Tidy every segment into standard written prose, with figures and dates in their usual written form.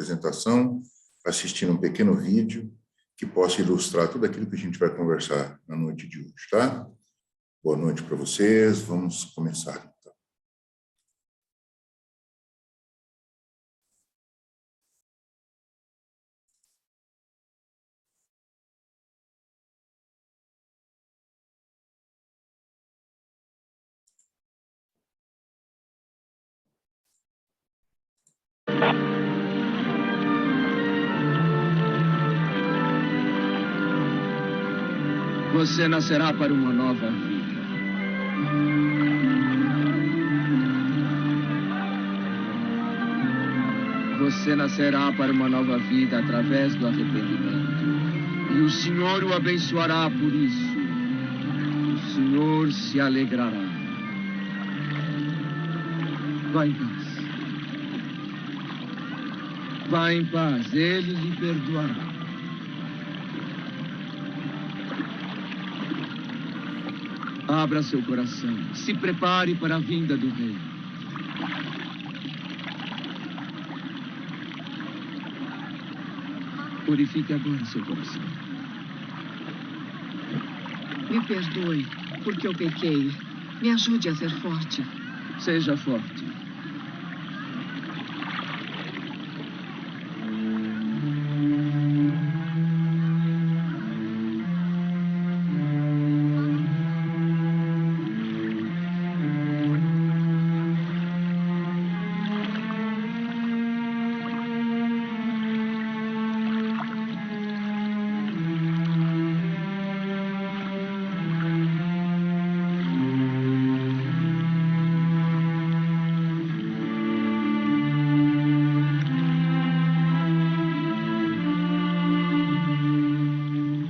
apresentação, assistindo um pequeno vídeo que possa ilustrar tudo aquilo que a gente vai conversar na noite de hoje, tá? Boa noite para vocês, vamos começar então. Você nascerá para uma nova vida. Você nascerá para uma nova vida através do arrependimento. E o Senhor o abençoará por isso. O Senhor se alegrará. Vá em paz. Vá em paz, Ele lhe perdoará. Abra seu coração. Se prepare para a vinda do Rei. Purifique agora seu coração. Me perdoe, porque eu pequei. Me ajude a ser forte. Seja forte.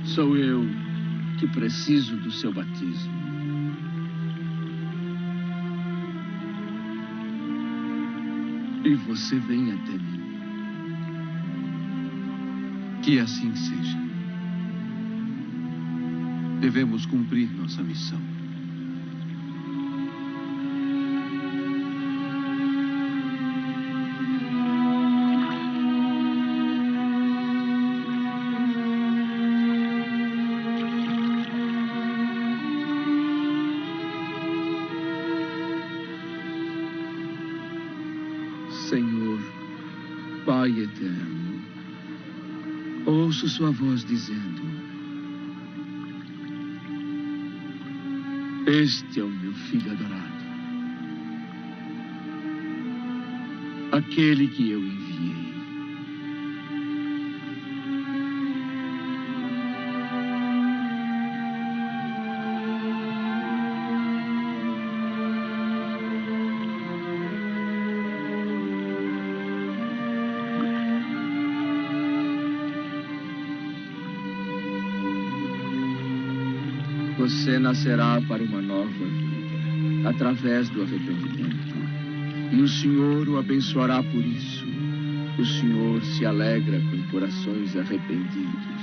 Sou eu que preciso do seu batismo. E você vem até mim. Que assim seja. Devemos cumprir nossa missão. Senhor, Pai eterno, ouço sua voz dizendo: este é o meu filho adorado, aquele que eu enviei. Você nascerá para uma nova vida, através do arrependimento. E o Senhor o abençoará por isso. O Senhor se alegra com corações arrependidos.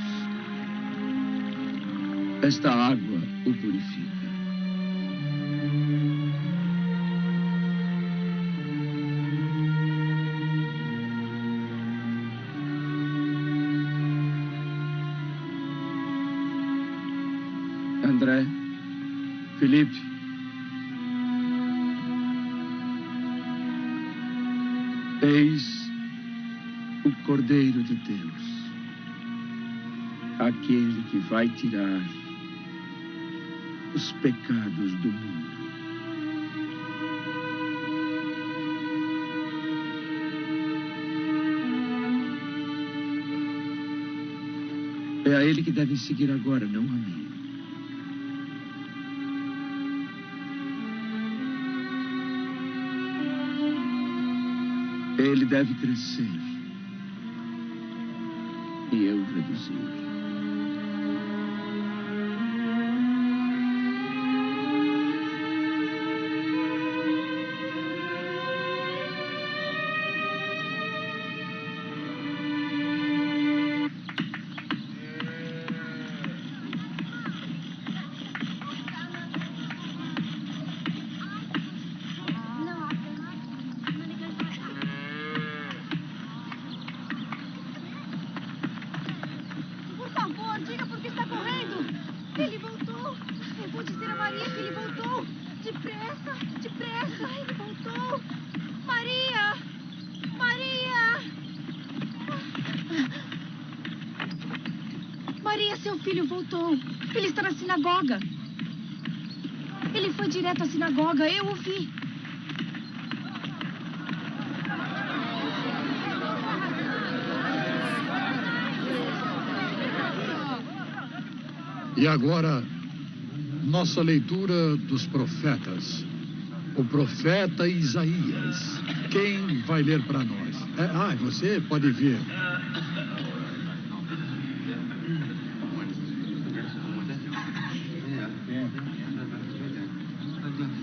Esta água o purifica. André, Felipe, eis o Cordeiro de Deus, aquele que vai tirar os pecados do mundo. É a ele que devem seguir agora, não a mim. Ele deve crescer e eu reduzir. Depressa, depressa. Ele voltou. Maria! Maria! Maria, seu filho voltou. Ele está na sinagoga. Ele foi direto à sinagoga. Eu o vi. E agora, nossa leitura dos profetas. O profeta Isaías. Quem vai ler para nós? Você pode vir.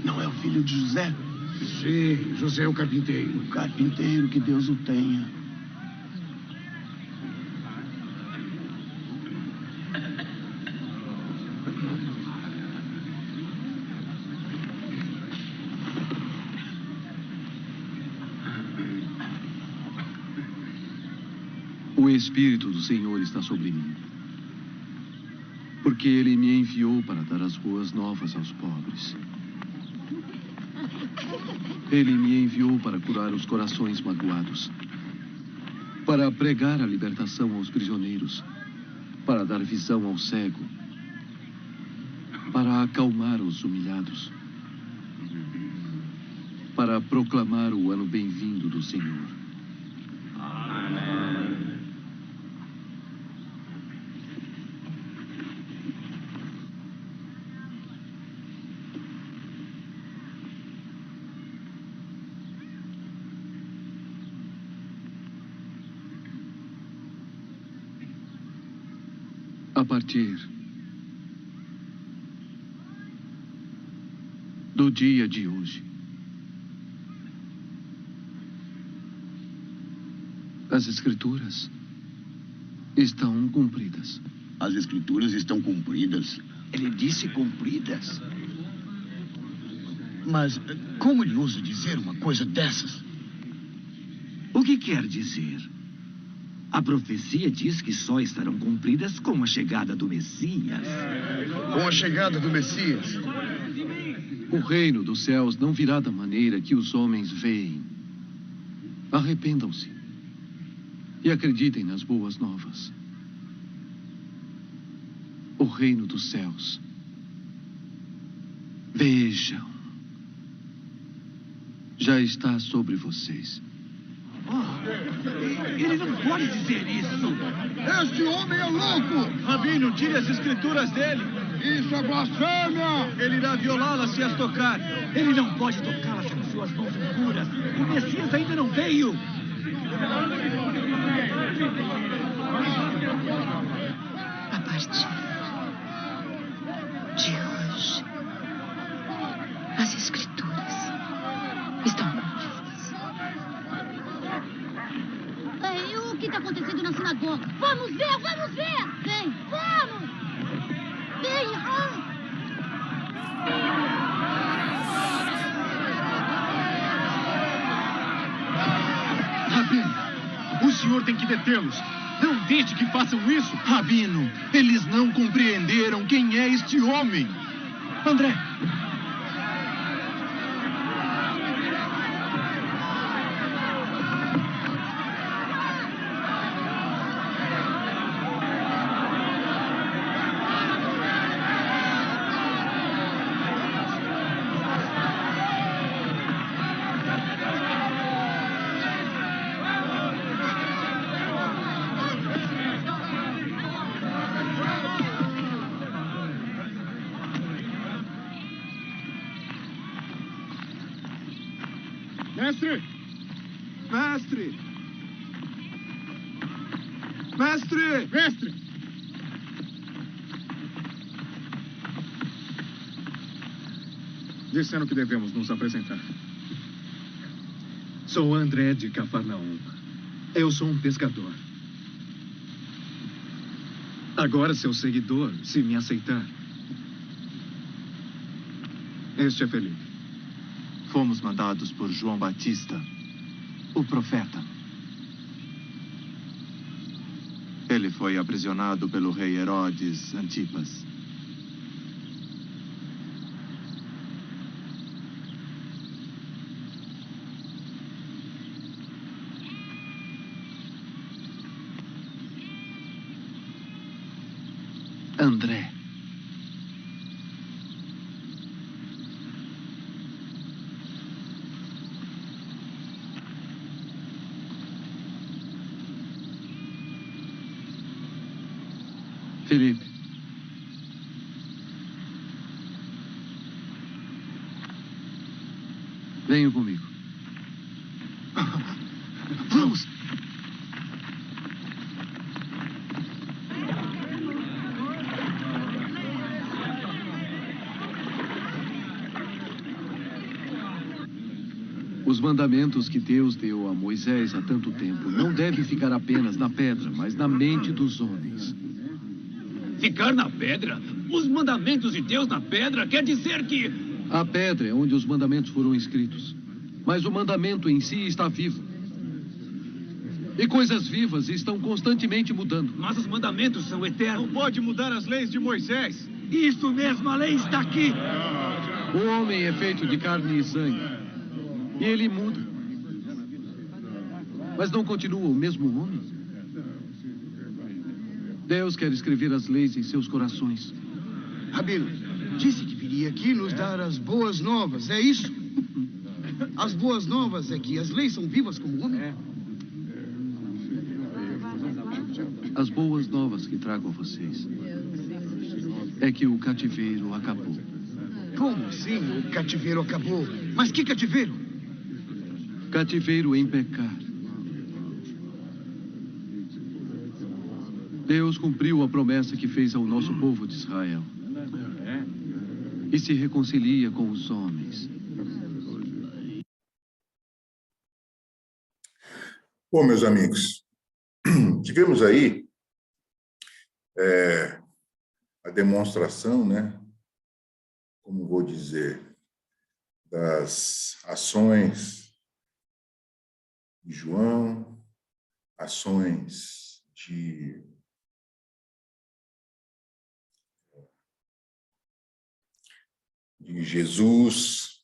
Não é o filho de José? Sim, José o carpinteiro. O carpinteiro, que Deus o tenha. O Espírito do Senhor está sobre mim, porque Ele me enviou para dar as boas novas aos pobres. Ele me enviou para curar os corações magoados, para pregar a libertação aos prisioneiros, para dar visão ao cego, para acalmar os humilhados, para proclamar o ano bem-vindo do Senhor. A partir do dia de hoje, as Escrituras estão cumpridas. As Escrituras estão cumpridas? Ele disse cumpridas. Mas como ele ousa dizer uma coisa dessas? O que quer dizer? A profecia diz que só estarão cumpridas com a chegada do Messias. Com a chegada do Messias? O reino dos céus não virá da maneira que os homens veem. Arrependam-se e acreditem nas boas novas. O reino dos céus. Vejam. Já está sobre vocês. Ele não pode dizer isso. Este homem é louco! Rabino, tire as Escrituras dele. Isso é blasfêmia! Ele irá violá-las se as tocar. Ele não pode tocá-las com suas mãos impuras. O Messias ainda não veio. A partir de hoje, as Escrituras estão cumpridas. E o que está acontecendo na sinagoga? Vamos ver, vamos ver! Vem! Vamos! Vem! Rabino, o senhor tem que detê-los. Não deixe que façam isso. Rabino, eles não compreenderam quem é este homem. André! Mestre! Mestre! Mestre! Mestre! Disseram que devemos nos apresentar. Sou André de Cafarnaum. Eu sou um pescador. Agora, seu seguidor, se me aceitar. Este é Felipe. Fomos mandados por João Batista, o profeta. Ele foi aprisionado pelo rei Herodes Antipas. André. Felipe. Venha comigo. Vamos! Os mandamentos que Deus deu a Moisés há tanto tempo não devem ficar apenas na pedra, mas na mente dos homens. Ficar na pedra? Os mandamentos de Deus na pedra quer dizer que... A pedra é onde os mandamentos foram escritos. Mas o mandamento em si está vivo. E coisas vivas estão constantemente mudando. Mas os mandamentos são eternos. Não pode mudar as leis de Moisés. Isso mesmo, a lei está aqui. O homem é feito de carne e sangue. E ele muda. Mas não continua o mesmo homem. Deus quer escrever as leis em seus corações. Rabino, disse que viria aqui nos dar as boas novas, é isso? As boas novas é que as leis são vivas como o homem? As boas novas que trago a vocês é que o cativeiro acabou. Como assim o cativeiro acabou? Mas que cativeiro? Cativeiro em pecar. Deus cumpriu a promessa que fez ao nosso povo de Israel. E se reconcilia com os homens. Bom, meus amigos, tivemos aí a demonstração, né? Como vou dizer, das ações de João, ações de Jesus,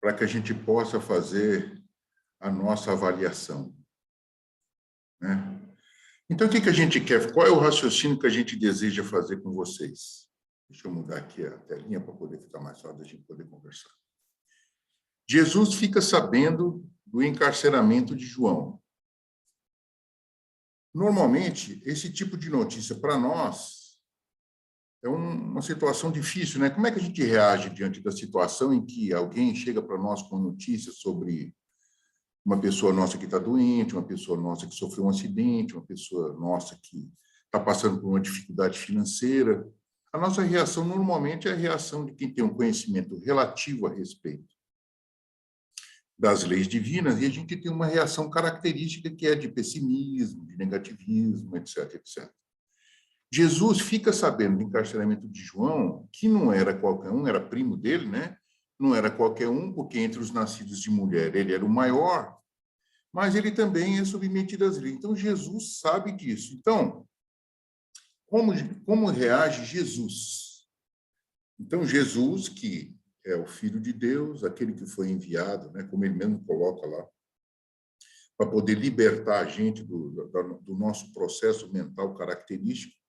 para que a gente possa fazer a nossa avaliação, né? Então, o que a gente quer? Qual é o raciocínio que a gente deseja fazer com vocês? Deixa eu mudar aqui a telinha para poder ficar mais fácil da gente poder conversar. Jesus fica sabendo do encarceramento de João. Normalmente, esse tipo de notícia para nós é uma situação difícil, né? Como é que a gente reage diante da situação em que alguém chega para nós com notícias sobre uma pessoa nossa que está doente, uma pessoa nossa que sofreu um acidente, uma pessoa nossa que está passando por uma dificuldade financeira? A nossa reação normalmente é a reação de quem tem um conhecimento relativo a respeito das leis divinas, e a gente tem uma reação característica que é de pessimismo, de negativismo, etc, etc. Jesus fica sabendo do encarceramento de João, que não era qualquer um, era primo dele, né? Não era qualquer um, porque entre os nascidos de mulher ele era o maior, mas ele também é submetido às leis. Então, Jesus sabe disso. Então, como reage Jesus? Então, Jesus, que é o Filho de Deus, aquele que foi enviado, né, como ele mesmo coloca lá, para poder libertar a gente do nosso processo mental característico,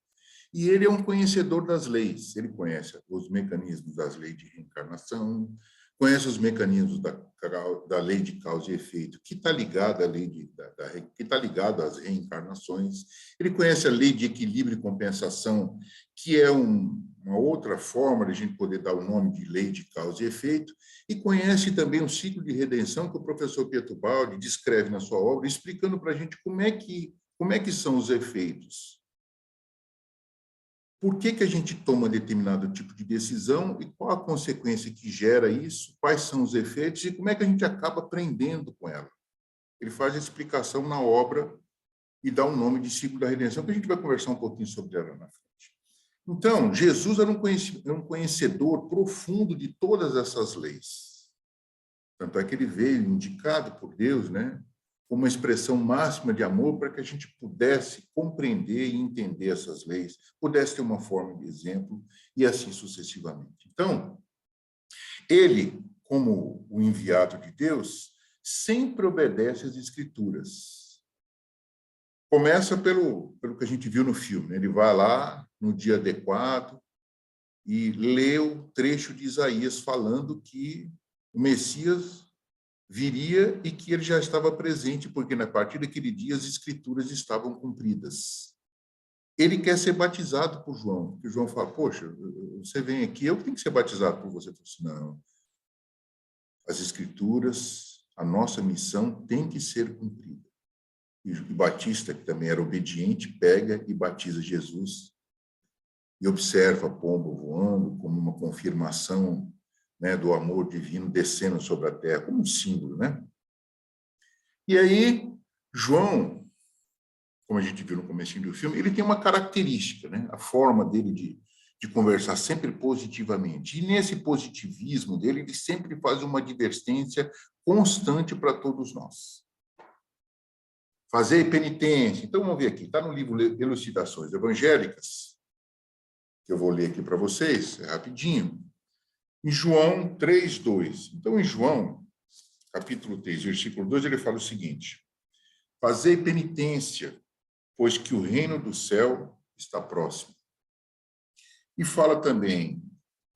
e ele é um conhecedor das leis, ele conhece os mecanismos das leis de reencarnação, conhece os mecanismos da lei de causa e efeito, que está ligada à lei que está ligado às reencarnações. Ele conhece a lei de equilíbrio e compensação, que é uma outra forma de a gente poder dar o nome de lei de causa e efeito, e conhece também o ciclo de redenção que o professor Pietro Baldi descreve na sua obra, explicando para a gente como é que são os efeitos. Por que a gente toma determinado tipo de decisão e qual a consequência que gera isso, quais são os efeitos e como é que a gente acaba aprendendo com ela. Ele faz a explicação na obra e dá o nome de ciclo da redenção, que a gente vai conversar um pouquinho sobre ela na frente. Então, Jesus era um conhecedor profundo de todas essas leis. Tanto é que ele veio indicado por Deus, né, como uma expressão máxima de amor para que a gente pudesse compreender e entender essas leis, pudesse ter uma forma de exemplo e assim sucessivamente. Então, ele, como o enviado de Deus, sempre obedece às Escrituras. Começa pelo que a gente viu no filme, né? Ele vai lá no dia adequado e lê o trecho de Isaías falando que o Messias viria e que ele já estava presente, porque a partir daquele dia as escrituras estavam cumpridas. Ele quer ser batizado por João, porque João fala, poxa, você vem aqui, eu tenho que ser batizado por você. Ele fala assim, não, as escrituras, a nossa missão tem que ser cumprida. E Batista, que também era obediente, pega e batiza Jesus e observa a pomba voando como uma confirmação, né, do amor divino descendo sobre a terra, como um símbolo, né? E aí, João, como a gente viu no comecinho do filme, ele tem uma característica, né? A forma dele de conversar sempre positivamente. E nesse positivismo dele, ele sempre faz uma advertência constante para todos nós. Fazer penitência. Então, vamos ver aqui. Está no livro Elucidações Evangélicas, que eu vou ler aqui para vocês, rapidinho. Em João 3:2. Então, em João, capítulo 3, versículo 2, ele fala o seguinte: fazei penitência, pois que o reino do céu está próximo. E fala também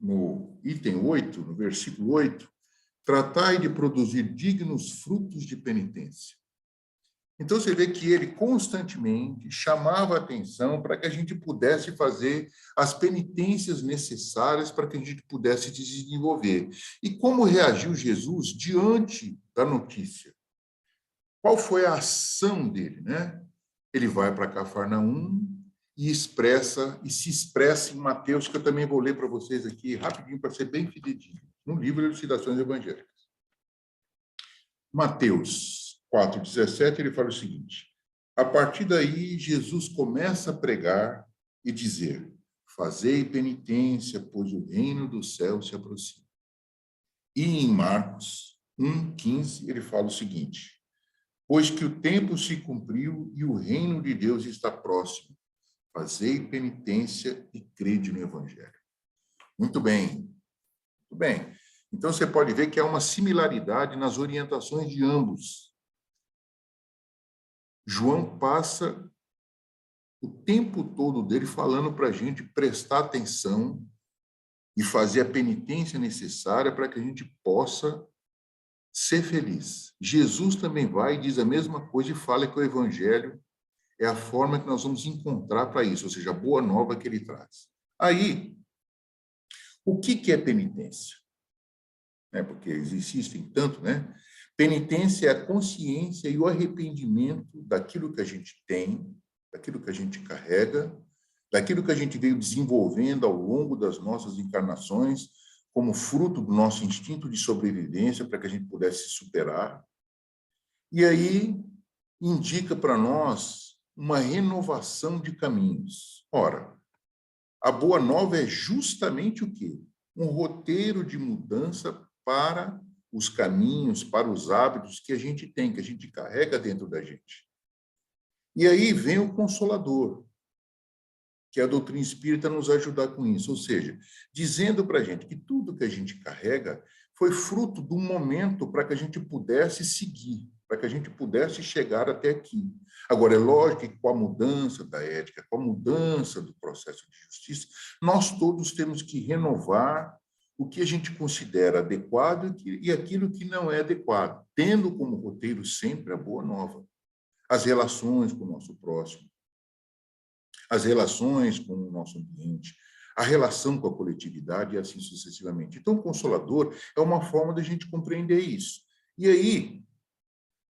no item 8, no versículo 8, tratai de produzir dignos frutos de penitência. Então, você vê que ele constantemente chamava a atenção para que a gente pudesse fazer as penitências necessárias para que a gente pudesse desenvolver. E como reagiu Jesus diante da notícia? Qual foi a ação dele, né? Ele vai para Cafarnaum e se expressa em Mateus, que eu também vou ler para vocês aqui rapidinho, para ser bem fidedigno, no livro Elucidações Evangélicas. Mateus 4:17, ele fala o seguinte: a partir daí, Jesus começa a pregar e dizer: fazei penitência, pois o reino do céu se aproxima. E em Marcos 1:15, ele fala o seguinte: pois que o tempo se cumpriu e o reino de Deus está próximo. Fazei penitência e crede no Evangelho. Muito bem, muito bem. Então, você pode ver que há uma similaridade nas orientações de ambos. João passa o tempo todo dele falando para a gente prestar atenção e fazer a penitência necessária para que a gente possa ser feliz. Jesus também vai e diz a mesma coisa e fala que o Evangelho é a forma que nós vamos encontrar para isso, ou seja, a boa nova que ele traz. Aí, o que é penitência? Porque existem tanto, né? Penitência é a consciência e o arrependimento daquilo que a gente tem, daquilo que a gente carrega, daquilo que a gente veio desenvolvendo ao longo das nossas encarnações, como fruto do nosso instinto de sobrevivência, para que a gente pudesse superar. E aí indica para nós uma renovação de caminhos. Ora, a boa nova é justamente o quê? Um roteiro de mudança para os caminhos, para os hábitos que a gente tem, que a gente carrega dentro da gente. E aí vem o Consolador, que a doutrina espírita nos ajudar com isso, ou seja, dizendo para a gente que tudo que a gente carrega foi fruto de um momento para que a gente pudesse seguir, para que a gente pudesse chegar até aqui. Agora, é lógico que com a mudança da ética, com a mudança do processo de justiça, nós todos temos que renovar o que a gente considera adequado e aquilo que não é adequado, tendo como roteiro sempre a boa nova. As relações com o nosso próximo, as relações com o nosso ambiente, a relação com a coletividade e assim sucessivamente. Então, o Consolador é uma forma de a gente compreender isso. E aí,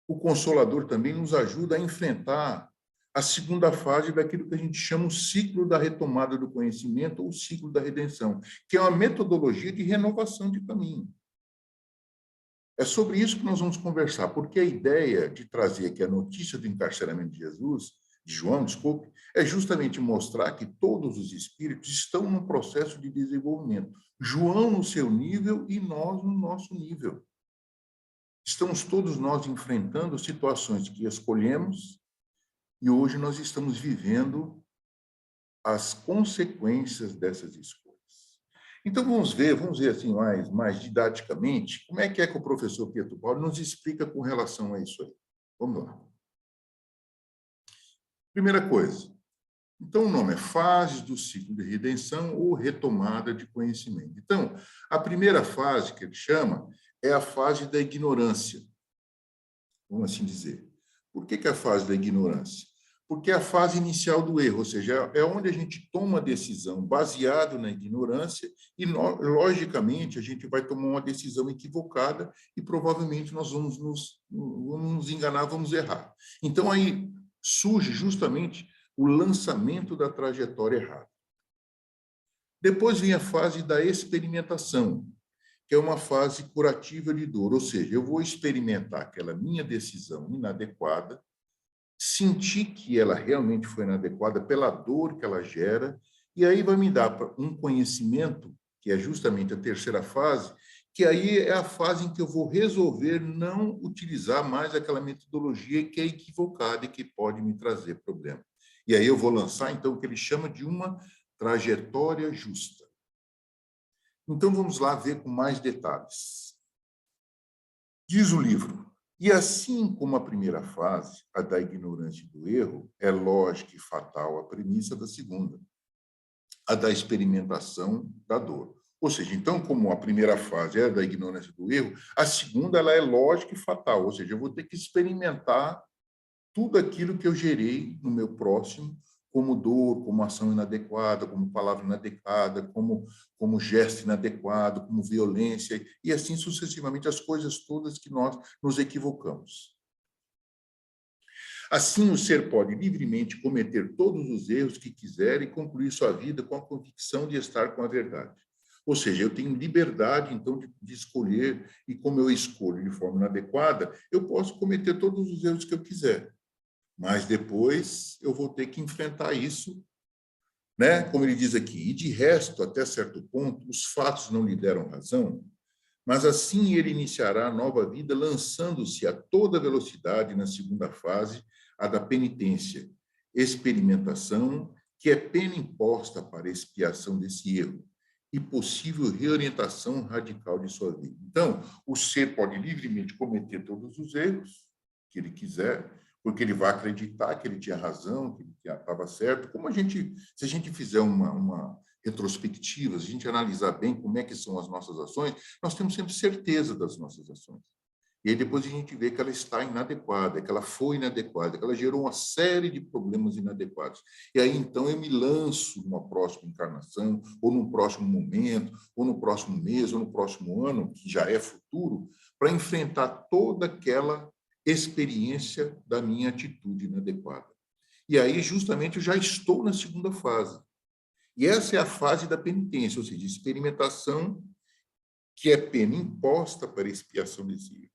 o Consolador também nos ajuda a enfrentar a segunda fase daquilo que a gente chama o ciclo da retomada do conhecimento ou o ciclo da redenção, que é uma metodologia de renovação de caminho. É sobre isso que nós vamos conversar, porque a ideia de trazer aqui a notícia do encarceramento de João, é justamente mostrar que todos os espíritos estão num processo de desenvolvimento. João no seu nível e nós no nosso nível. Estamos todos nós enfrentando situações que escolhemos e hoje nós estamos vivendo as consequências dessas escolhas. Então, vamos ver assim, mais didaticamente, como é que o professor Pietro Paulo nos explica com relação a isso aí. Vamos lá. Primeira coisa, então o nome é Fases do Ciclo de Redenção ou Retomada de Conhecimento. Então, a primeira fase que ele chama é a fase da ignorância, vamos assim dizer. Por que é a fase da ignorância? Porque é a fase inicial do erro, ou seja, é onde a gente toma a decisão baseado na ignorância e, logicamente, a gente vai tomar uma decisão equivocada e provavelmente nós vamos nos enganar, vamos errar. Então, aí surge justamente o lançamento da trajetória errada. Depois vem a fase da experimentação, que é uma fase curativa de dor, ou seja, eu vou experimentar aquela minha decisão inadequada, sentir que ela realmente foi inadequada pela dor que ela gera, e aí vai me dar um conhecimento, que é justamente a terceira fase, que aí é a fase em que eu vou resolver não utilizar mais aquela metodologia que é equivocada e que pode me trazer problema. E aí eu vou lançar, então, o que ele chama de uma trajetória justa. Então, vamos lá ver com mais detalhes. Diz o livro: e assim como a primeira fase, a da ignorância e do erro, é lógica e fatal a premissa da segunda, a da experimentação da dor. Ou seja, então, como a primeira fase é a da ignorância e do erro, a segunda ela é lógica e fatal, ou seja, eu vou ter que experimentar tudo aquilo que eu gerei no meu próximo, como dor, como ação inadequada, como palavra inadequada, como gesto inadequado, como violência, e assim sucessivamente as coisas todas que nós nos equivocamos. Assim, o ser pode livremente cometer todos os erros que quiser e concluir sua vida com a convicção de estar com a verdade. Ou seja, eu tenho liberdade, então, de escolher, e como eu escolho de forma inadequada, eu posso cometer todos os erros que eu quiser. Mas depois eu vou ter que enfrentar isso, né? Como ele diz aqui, e de resto, até certo ponto, os fatos não lhe deram razão, mas assim ele iniciará a nova vida lançando-se a toda velocidade na segunda fase, a da penitência, experimentação, que é pena imposta para expiação desse erro e possível reorientação radical de sua vida. Então, o ser pode livremente cometer todos os erros que ele quiser, porque ele vai acreditar que ele tinha razão, que ele estava certo. Como se a gente fizer uma retrospectiva, se a gente analisar bem como é que são as nossas ações, nós temos sempre certeza das nossas ações. E aí depois a gente vê que ela está inadequada, que ela foi inadequada, que ela gerou uma série de problemas inadequados. E aí, então, eu me lanço numa próxima encarnação, ou num próximo momento, ou no próximo mês, ou no próximo ano, que já é futuro, para enfrentar toda aquela experiência da minha atitude inadequada. E aí, justamente, eu já estou na segunda fase. E essa é a fase da penitência, ou seja, experimentação, que é pena imposta para expiação desse erro.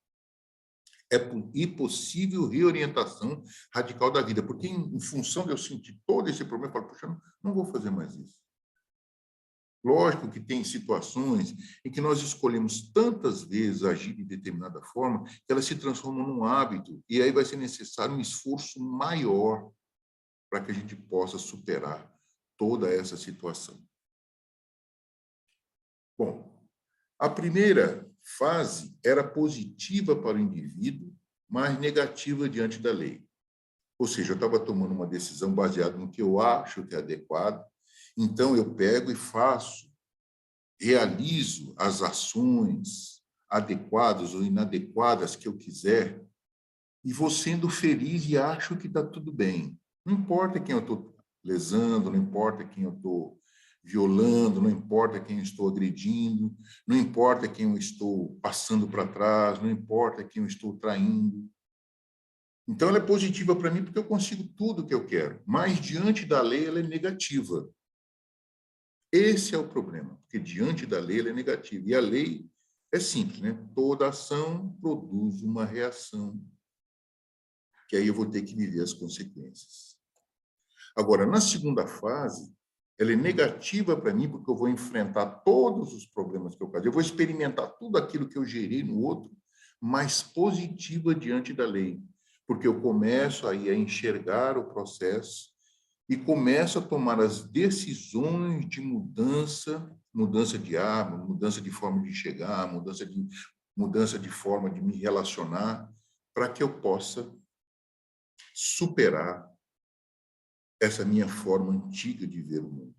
E possível reorientação radical da vida, porque em função de eu sentir todo esse problema, eu falo, poxa, não vou fazer mais isso. Lógico que tem situações em que nós escolhemos tantas vezes agir de determinada forma que elas se transformam num hábito, e aí vai ser necessário um esforço maior para que a gente possa superar toda essa situação. Bom, a primeira fase era positiva para o indivíduo, mas negativa diante da lei. Ou seja, eu estava tomando uma decisão baseada no que eu acho que é adequado, então eu pego e realizo as ações adequadas ou inadequadas que eu quiser e vou sendo feliz e acho que está tudo bem. Não importa quem eu estou lesando, não importa quem eu estou violando, não importa quem eu estou agredindo, não importa quem eu estou passando para trás, não importa quem eu estou traindo. Então, ela é positiva para mim porque eu consigo tudo o que eu quero, mas diante da lei ela é negativa. Esse é o problema, porque diante da lei ela é negativa. E a lei é simples, né? Toda ação produz uma reação, que aí eu vou ter que viver as consequências. Agora, na segunda fase, ela é negativa para mim, porque eu vou enfrentar todos os problemas que eu causei, eu vou experimentar tudo aquilo que eu gerei no outro, mas positiva diante da lei, porque eu começo aí a enxergar o processo e começo a tomar as decisões de mudança de hábito, mudança de forma de enxergar, mudança de forma de me relacionar, para que eu possa superar essa minha forma antiga de ver o mundo.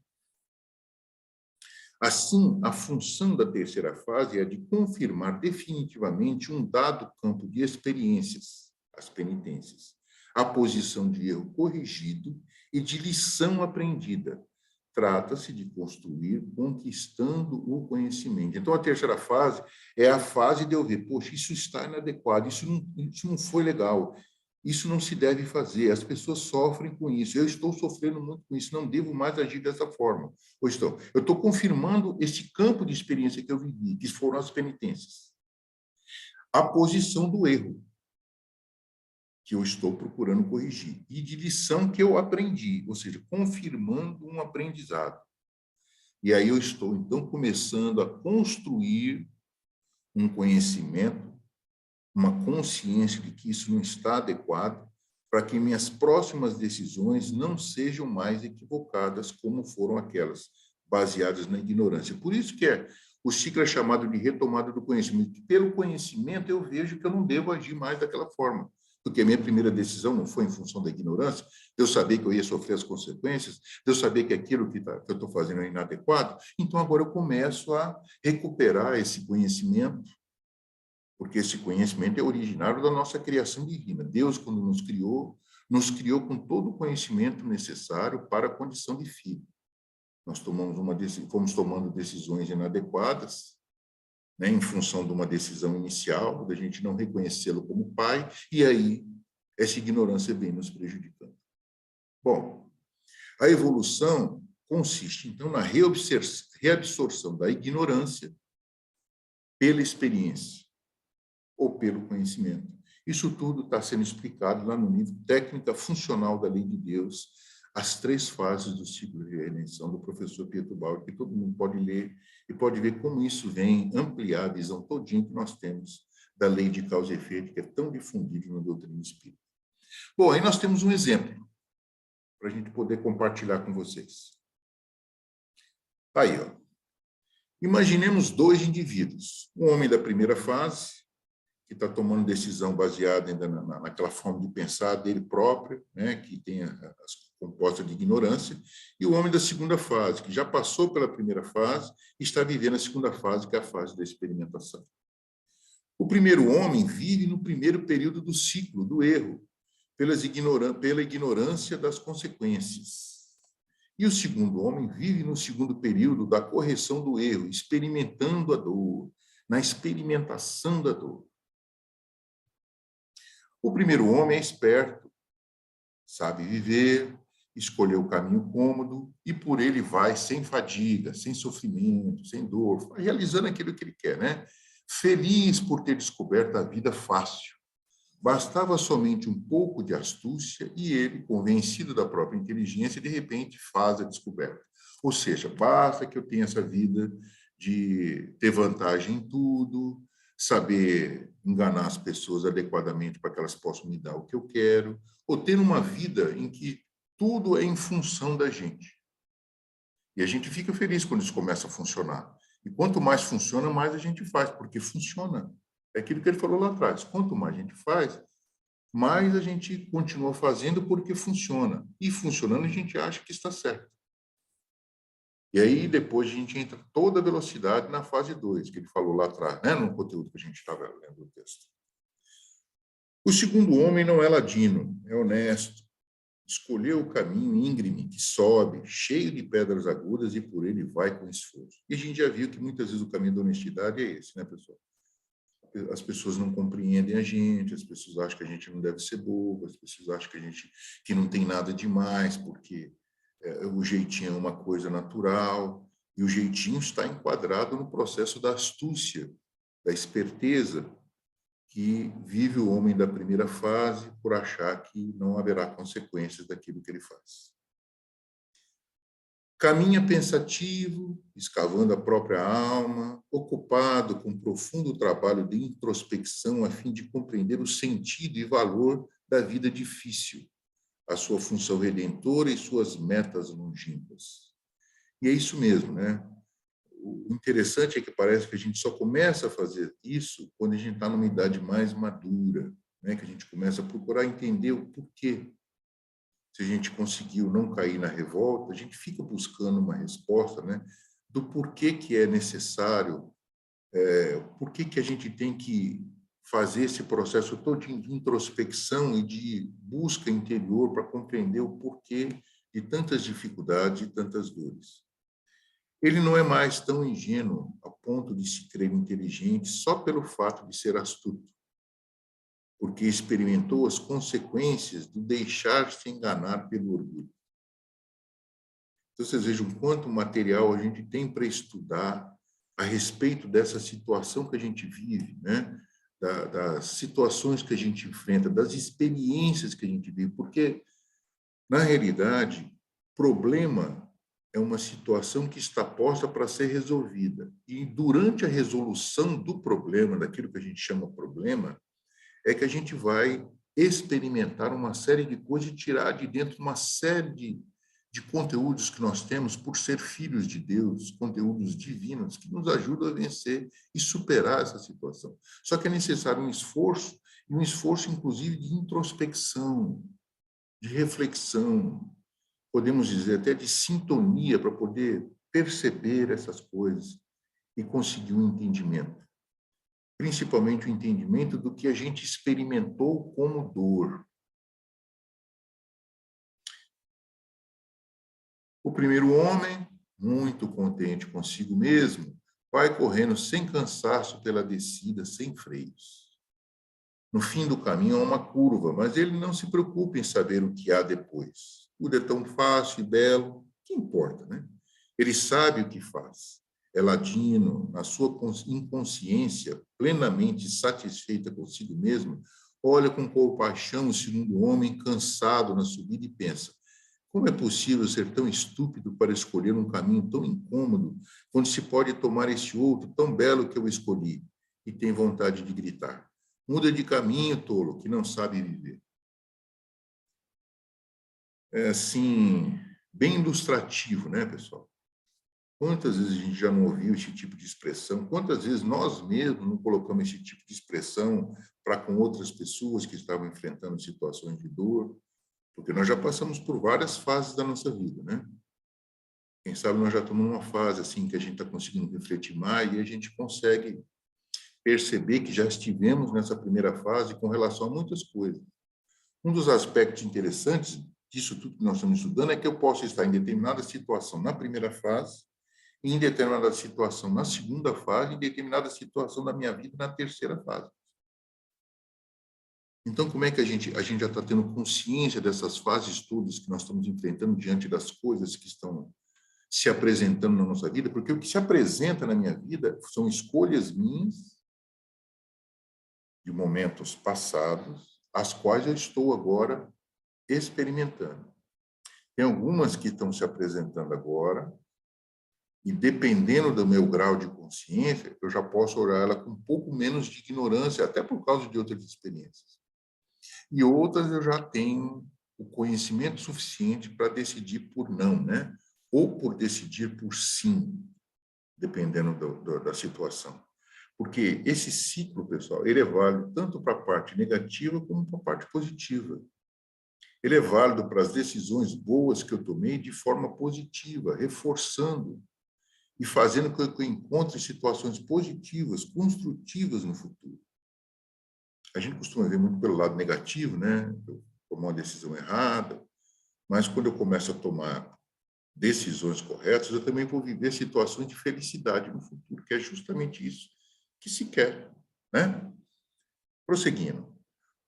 Assim, a função da terceira fase é a de confirmar definitivamente um dado campo de experiências, as penitências, a posição de erro corrigido e de lição aprendida. Trata-se de construir conquistando o conhecimento. Então, a terceira fase é a fase de eu ver, poxa, isso está inadequado, isso não foi legal, isso não se deve fazer, as pessoas sofrem com isso, eu estou sofrendo muito com isso, não devo mais agir dessa forma. Eu estou confirmando esse campo de experiência que eu vivi, que foram as penitências. A posição do erro, que eu estou procurando corrigir, e de lição que eu aprendi, ou seja, confirmando um aprendizado. E aí eu estou, então, começando a construir um conhecimento, uma consciência de que isso não está adequado, para que minhas próximas decisões não sejam mais equivocadas como foram aquelas, baseadas na ignorância. Por isso que o ciclo é chamado de retomada do conhecimento. Pelo conhecimento, eu vejo que eu não devo agir mais daquela forma, porque a minha primeira decisão não foi em função da ignorância, de eu saber que eu ia sofrer as consequências, de eu saber que aquilo que eu estou fazendo é inadequado. Então, agora eu começo a recuperar esse conhecimento, porque esse conhecimento é originário da nossa criação divina. Deus, quando nos criou com todo o conhecimento necessário para a condição de filho. Nós fomos tomando decisões inadequadas, né, em função de uma decisão inicial, da gente não reconhecê-lo como pai, e aí essa ignorância vem nos prejudicando. Bom, a evolução consiste, então, na reabsorção da ignorância pela experiência ou pelo conhecimento. Isso tudo está sendo explicado lá no livro Técnica Funcional da Lei de Deus, as 3 fases do ciclo de redenção, do professor Pietro Bauer, que todo mundo pode ler e pode ver como isso vem ampliar a visão todinha que nós temos da lei de causa e efeito, que é tão difundida na doutrina espírita. Bom, aí nós temos um exemplo para a gente poder compartilhar com vocês. Aí, ó. Imaginemos 2 indivíduos. Um homem da primeira fase, que está tomando decisão baseada ainda naquela forma de pensar dele próprio, né, que tem as compostas de ignorância, e o homem da segunda fase, que já passou pela primeira fase e está vivendo a segunda fase, que é a fase da experimentação. O primeiro homem vive no primeiro período do ciclo, do erro, pela ignorância das consequências. E o segundo homem vive no segundo período da correção do erro, experimentando a dor, na experimentação da dor. O primeiro homem é esperto, sabe viver, escolheu o caminho cômodo e por ele vai sem fadiga, sem sofrimento, sem dor, realizando aquilo que ele quer, né? Feliz por ter descoberto a vida fácil. Bastava somente um pouco de astúcia e ele, convencido da própria inteligência, de repente faz a descoberta. Ou seja, basta que eu tenha essa vida de ter vantagem em tudo, saber enganar as pessoas adequadamente para que elas possam me dar o que eu quero, ou ter uma vida em que tudo é em função da gente. E a gente fica feliz quando isso começa a funcionar. E quanto mais funciona, mais a gente faz, porque funciona. É aquilo que ele falou lá atrás. Quanto mais a gente faz, mais a gente continua fazendo porque funciona. E funcionando, a gente acha que está certo. E aí, depois, a gente entra toda a velocidade na fase 2, que ele falou lá atrás, né? No conteúdo que a gente estava lendo o texto. O segundo homem não é ladino, é honesto. Escolheu o caminho íngreme, que sobe, cheio de pedras agudas, e por ele vai com esforço. E a gente já viu que muitas vezes o caminho da honestidade é esse, né, pessoal? As pessoas não compreendem a gente, as pessoas acham que a gente não deve ser bobo, as pessoas acham que não tem nada demais, porque o jeitinho é uma coisa natural, e o jeitinho está enquadrado no processo da astúcia, da esperteza, que vive o homem da primeira fase por achar que não haverá consequências daquilo que ele faz. Caminha pensativo, escavando a própria alma, ocupado com profundo trabalho de introspecção a fim de compreender o sentido e valor da vida difícil, a sua função redentora e suas metas longínquas. E é isso mesmo, né? O interessante é que parece que a gente só começa a fazer isso quando a gente está numa idade mais madura, né? Que a gente começa a procurar entender o porquê. se a gente conseguiu não cair na revolta, a gente fica buscando uma resposta, né, do porquê que é necessário, porquê que a gente tem que fazer esse processo todo de introspecção e de busca interior para compreender o porquê de tantas dificuldades e tantas dores. Ele não é mais tão ingênuo a ponto de se crer inteligente só pelo fato de ser astuto, porque experimentou as consequências do deixar-se enganar pelo orgulho. Então, vocês vejam quanto material a gente tem para estudar a respeito dessa situação que a gente vive, né? Das situações que a gente enfrenta, das experiências que a gente vive, porque, na realidade, problema é uma situação que está posta para ser resolvida. E, durante a resolução do problema, daquilo que a gente chama problema, é que a gente vai experimentar uma série de coisas e tirar de dentro uma série de conteúdos que nós temos por ser filhos de Deus, conteúdos divinos que nos ajudam a vencer e superar essa situação. Só que é necessário um esforço, e um esforço, inclusive, de introspecção, de reflexão, podemos dizer até de sintonia, para poder perceber essas coisas e conseguir um entendimento. Principalmente o entendimento do que a gente experimentou como dor. O primeiro homem, muito contente consigo mesmo, vai correndo sem cansaço pela descida, sem freios. No fim do caminho há uma curva, mas ele não se preocupa em saber o que há depois. Tudo é tão fácil e belo, que importa, né? Ele sabe o que faz. É ladino, na sua inconsciência, plenamente satisfeita consigo mesmo, olha com compaixão o segundo homem cansado na subida e pensa: como é possível ser tão estúpido para escolher um caminho tão incômodo, quando se pode tomar esse outro tão belo que eu escolhi? E tem vontade de gritar: muda de caminho, tolo, que não sabe viver. É assim, bem ilustrativo, né, pessoal? Quantas vezes a gente já não ouviu esse tipo de expressão? Quantas vezes nós mesmos não colocamos esse tipo de expressão para com outras pessoas que estavam enfrentando situações de dor? Porque nós já passamos por várias fases da nossa vida, né? Quem sabe nós já estamos numa fase assim que a gente está conseguindo refletir mais e a gente consegue perceber que já estivemos nessa primeira fase com relação a muitas coisas. Um dos aspectos interessantes disso tudo que nós estamos estudando é que eu posso estar em determinada situação na primeira fase, em determinada situação na segunda fase, em determinada situação da minha vida na terceira fase. Então, como é que a gente já está tendo consciência dessas fases todas que nós estamos enfrentando diante das coisas que estão se apresentando na nossa vida? Porque o que se apresenta na minha vida são escolhas minhas de momentos passados, as quais eu estou agora experimentando. Tem algumas que estão se apresentando agora, e dependendo do meu grau de consciência, eu já posso olhar ela com um pouco menos de ignorância, até por causa de outras experiências. E outras eu já tenho o conhecimento suficiente para decidir por não, né? Ou por decidir por sim, dependendo da situação. Porque esse ciclo, pessoal, ele é válido tanto para a parte negativa como para a parte positiva. Ele é válido para as decisões boas que eu tomei de forma positiva, reforçando e fazendo com que eu encontre situações positivas, construtivas no futuro. A gente costuma ver muito pelo lado negativo, né? Eu tomar uma decisão errada, mas quando eu começo a tomar decisões corretas, eu também vou viver situações de felicidade no futuro, que é justamente isso que se quer, né? Prosseguindo.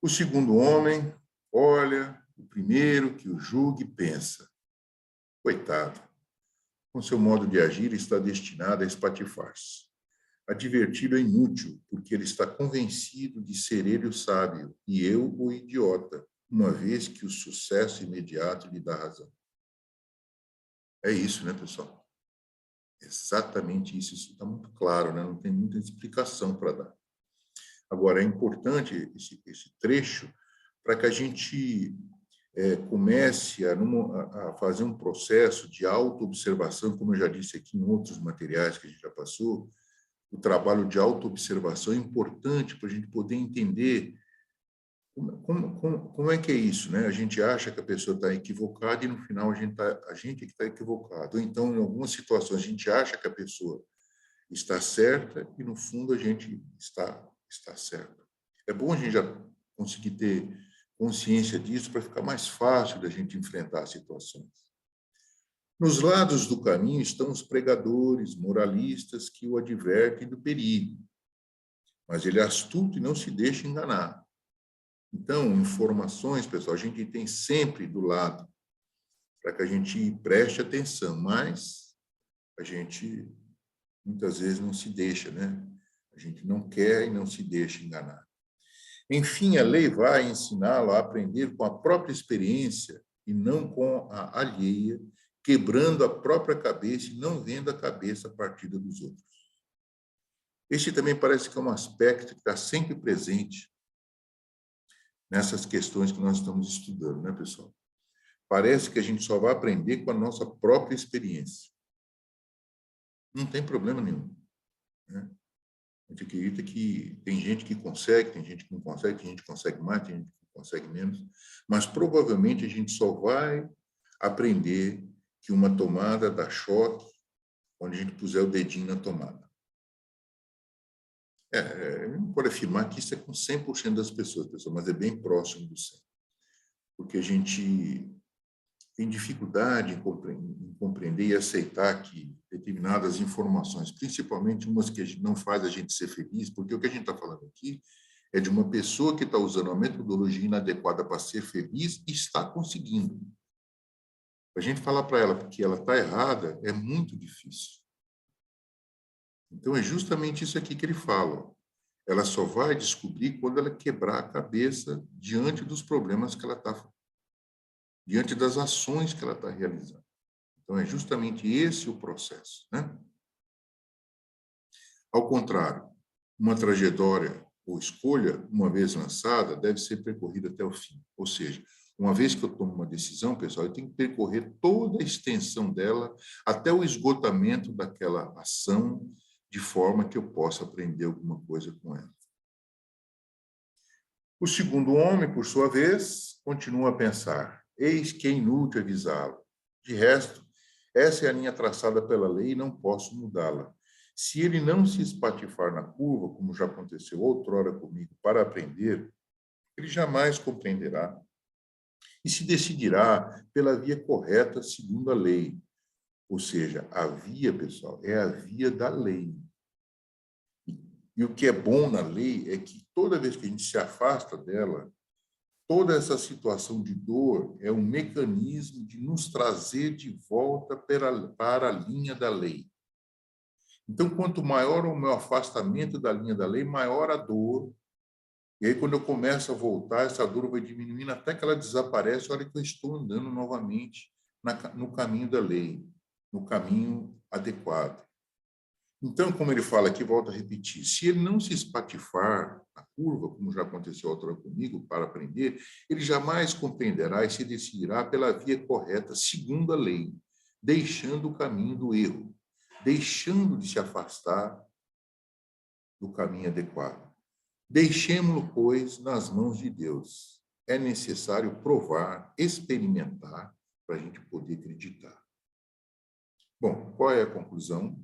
O segundo homem olha o primeiro que o julga e pensa: coitado, com seu modo de agir está destinado a espatifar-se. Adverti-lo é inútil, porque ele está convencido de ser ele o sábio e eu o idiota, uma vez que o sucesso imediato lhe dá razão. É isso, né, pessoal? Exatamente isso. Isso está muito claro, né? Não tem muita explicação para dar. Agora, é importante esse trecho para que a gente comece a fazer um processo de autoobservação, como eu já disse aqui em outros materiais que a gente já passou. O trabalho de autoobservação é importante para a gente poder entender Como é que é isso, né? A gente acha que a pessoa está equivocada e, no final, a gente é que está equivocado. Ou então, em algumas situações, a gente acha que a pessoa está certa e, no fundo, a gente está certo. É bom a gente já conseguir ter consciência disso para ficar mais fácil da gente enfrentar as situações. Nos lados do caminho estão os pregadores, moralistas, que o advertem do perigo. Mas ele é astuto e não se deixa enganar. Então, informações, pessoal, a gente tem sempre do lado para que a gente preste atenção, mas a gente muitas vezes não se deixa, né? A gente não quer e não se deixa enganar. Enfim, a lei vai ensiná-lo a aprender com a própria experiência e não com a alheia, quebrando a própria cabeça e não vendo a cabeça partida dos outros. Este também parece que é um aspecto que está sempre presente nessas questões que nós estamos estudando, né, pessoal? Parece que a gente só vai aprender com a nossa própria experiência. Não tem problema nenhum, né? A gente acredita que tem gente que consegue, tem gente que não consegue, tem gente que consegue mais, tem gente que consegue menos, mas provavelmente a gente só vai aprender que uma tomada dá choque quando a gente puser o dedinho na tomada. Não pode afirmar que isso é com 100% das pessoas, pessoal, mas é bem próximo do 100%. Porque a gente tem dificuldade em compreender e aceitar que determinadas informações, principalmente umas que não faz a gente ser feliz, porque o que a gente está falando aqui é de uma pessoa que está usando uma metodologia inadequada para ser feliz e está conseguindo. A gente falar para ela que ela está errada é muito difícil. Então, é justamente isso aqui que ele fala. Ela só vai descobrir quando ela quebrar a cabeça diante dos problemas que ela está, diante das ações que ela está realizando. Então, é justamente esse o processo, né? Ao contrário, uma trajetória ou escolha, uma vez lançada, deve ser percorrida até o fim. Ou seja, uma vez que eu tomo uma decisão, pessoal, eu tenho que percorrer toda a extensão dela até o esgotamento daquela ação, de forma que eu possa aprender alguma coisa com ela. O segundo homem, por sua vez, continua a pensar: eis que é inútil avisá-lo. De resto, essa é a linha traçada pela lei e não posso mudá-la. Se ele não se espatifar na curva, como já aconteceu outrora comigo, para aprender, ele jamais compreenderá e se decidirá pela via correta segundo a lei. Ou seja, a via, pessoal, é a via da lei. E o que é bom na lei é que toda vez que a gente se afasta dela, toda essa situação de dor é um mecanismo de nos trazer de volta para a linha da lei. Então, quanto maior o meu afastamento da linha da lei, maior a dor. E aí, quando eu começo a voltar, essa dor vai diminuindo até que ela desaparece, a hora que eu estou andando novamente no caminho da lei, no caminho adequado. Então, como ele fala aqui, volto a repetir, se ele não se espatifar na curva, como já aconteceu outra comigo, para aprender, ele jamais compreenderá e se decidirá pela via correta, segundo a lei, deixando o caminho do erro, deixando de se afastar do caminho adequado. Deixemo-lo, pois, nas mãos de Deus. É necessário provar, experimentar, para a gente poder acreditar. Bom, qual é a conclusão?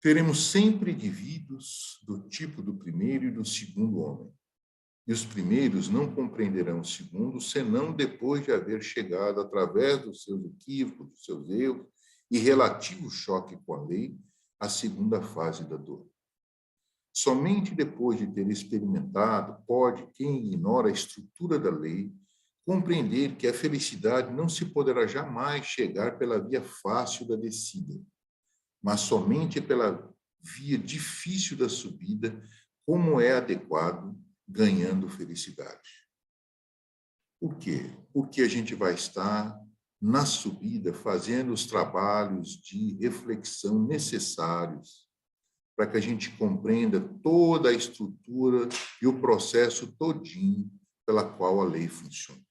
Teremos sempre indivíduos do tipo do primeiro e do segundo homem. E os primeiros não compreenderão o segundo, senão depois de haver chegado, através dos seus equívocos, dos seus erros e relativo choque com a lei, à segunda fase da dor. Somente depois de ter experimentado, pode quem ignora a estrutura da lei compreender que a felicidade não se poderá jamais chegar pela via fácil da descida, mas somente pela via difícil da subida, como é adequado, ganhando felicidade. Por quê? Porque a gente vai estar na subida fazendo os trabalhos de reflexão necessários para que a gente compreenda toda a estrutura e o processo todinho pela qual a lei funciona.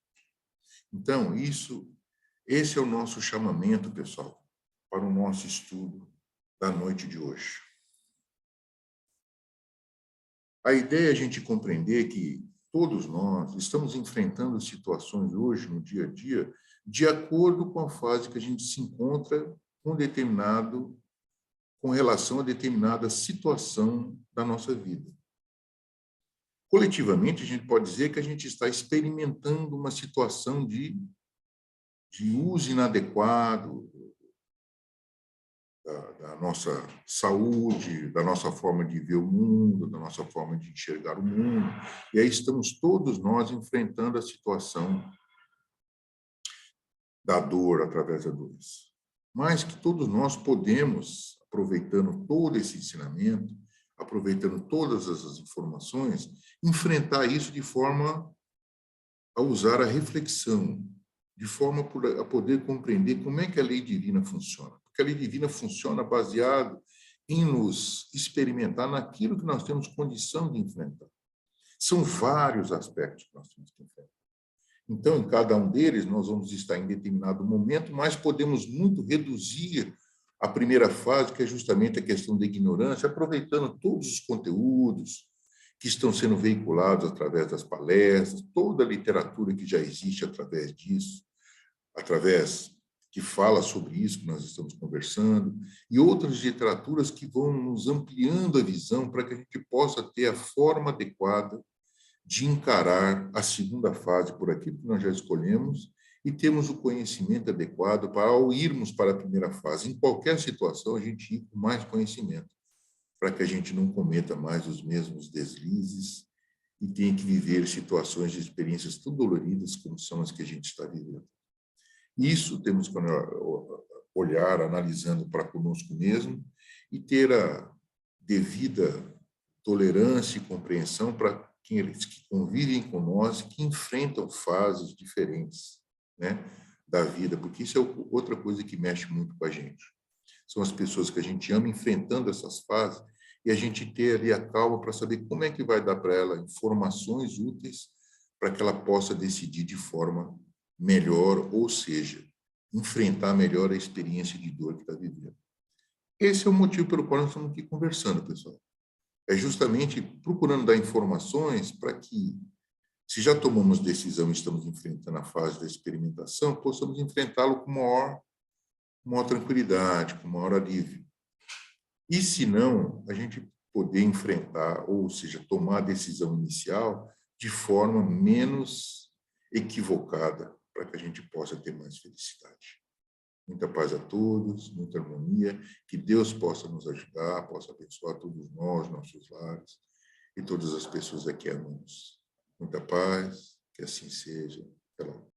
Então, esse é o nosso chamamento, pessoal, para o nosso estudo da noite de hoje. A ideia é a gente compreender que todos nós estamos enfrentando situações hoje, no dia a dia, de acordo com a fase que a gente se encontra com relação a determinada situação da nossa vida. Coletivamente, a gente pode dizer que a gente está experimentando uma situação de uso inadequado da nossa saúde, da nossa forma de ver o mundo, da nossa forma de enxergar o mundo. E aí estamos todos nós enfrentando a situação da dor através da doença. Mas que todos nós podemos, aproveitando todo esse ensinamento, aproveitando todas essas informações, enfrentar isso de forma a usar a reflexão, de forma a poder compreender como é que a lei divina funciona. Porque a lei divina funciona baseado em nos experimentar naquilo que nós temos condição de enfrentar. São vários aspectos que nós temos que enfrentar. Então, em cada um deles, nós vamos estar em determinado momento, mas podemos muito reduzir a primeira fase, que é justamente a questão da ignorância, aproveitando todos os conteúdos que estão sendo veiculados através das palestras, toda a literatura que já existe através disso, através que fala sobre isso que nós estamos conversando, e outras literaturas que vão nos ampliando a visão para que a gente possa ter a forma adequada de encarar a segunda fase por aquilo que nós já escolhemos e temos o conhecimento adequado para, ao irmos para a primeira fase, em qualquer situação, a gente ir com mais conhecimento, para que a gente não cometa mais os mesmos deslizes e tenha que viver situações de experiências tão doloridas como são as que a gente está vivendo. Isso temos que olhar, analisando para conosco mesmo e ter a devida tolerância e compreensão para aqueles que convivem com nós, que enfrentam fases diferentes, né, da vida, porque isso é outra coisa que mexe muito com a gente. São as pessoas que a gente ama enfrentando essas fases e a gente ter ali a calma para saber como é que vai dar para ela informações úteis para que ela possa decidir de forma melhor, ou seja, enfrentar melhor a experiência de dor que está vivendo. Esse é o motivo pelo qual nós estamos aqui conversando, pessoal. É justamente procurando dar informações para que, se já tomamos decisão e estamos enfrentando a fase da experimentação, possamos enfrentá-lo com maior tranquilidade, com maior alívio. E, se não, a gente poder enfrentar, ou seja, tomar a decisão inicial de forma menos equivocada, para que a gente possa ter mais felicidade. Muita paz a todos, muita harmonia, que Deus possa nos ajudar, possa abençoar todos nós, nossos lares e todas as pessoas a que amamos. Muita paz, que assim seja. Até logo.